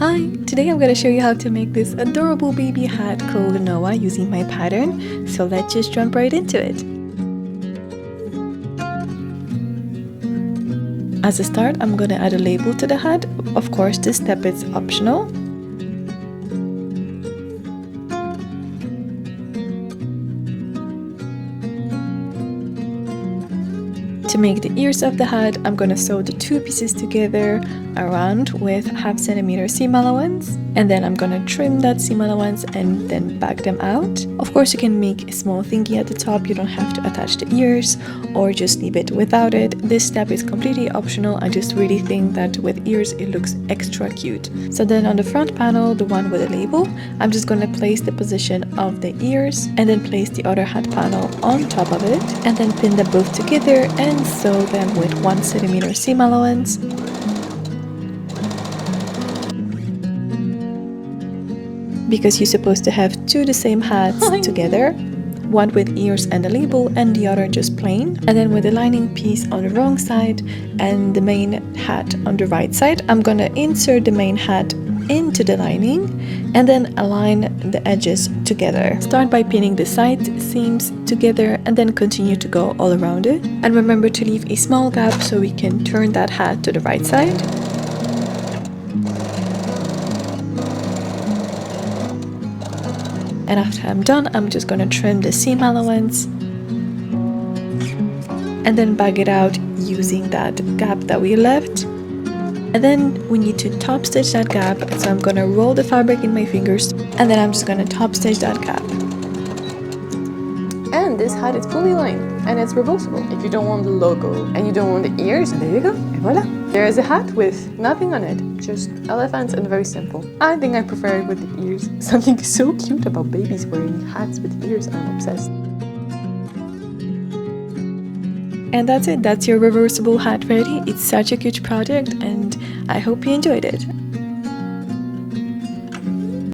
Hi! Today I'm going to show you how to make this adorable baby hat called Noah using my pattern, so let's just jump right into it. As a start, I'm going to add a label to the hat. Of course, this step is optional. To make the ears of the hat, I'm gonna sew the two pieces together around with 1/2 centimeter seam allowance, and then I'm gonna trim that seam allowance and then back them out. Of course, you can make a small thingy at the top. You don't have to attach the ears or just leave it without it. This step is completely optional. I just really think that with ears it looks extra cute. So then on the front panel, the one with the label, I'm just gonna place the position of the ears and then place the other hat panel on top of it and then pin them both together and sew them with 1 centimeter seam allowance. Because you're supposed to have two the same hats together, one with ears and a label and the other just plain, and then with the lining piece on the wrong side and the main hat on the right side, I'm gonna insert the main hat into the lining and then align the edges together. Start by pinning the side seams together and then continue to go all around it. And remember to leave a small gap so we can turn that hat to the right side. And after I'm done, I'm just gonna trim the seam allowance and then bag it out using that gap that we left. And then we need to top stitch that gap, so I'm gonna roll the fabric in my fingers and then I'm just gonna top stitch that gap. And this hat is fully lined and it's reversible. If you don't want the logo and you don't want the ears, there you go, and voila. There is a hat with nothing on it, just elephants and very simple. I think I prefer it with the ears. Something so cute about babies wearing hats with ears, I'm obsessed. And that's it, that's your reversible hat ready. It's such a cute project and I hope you enjoyed it.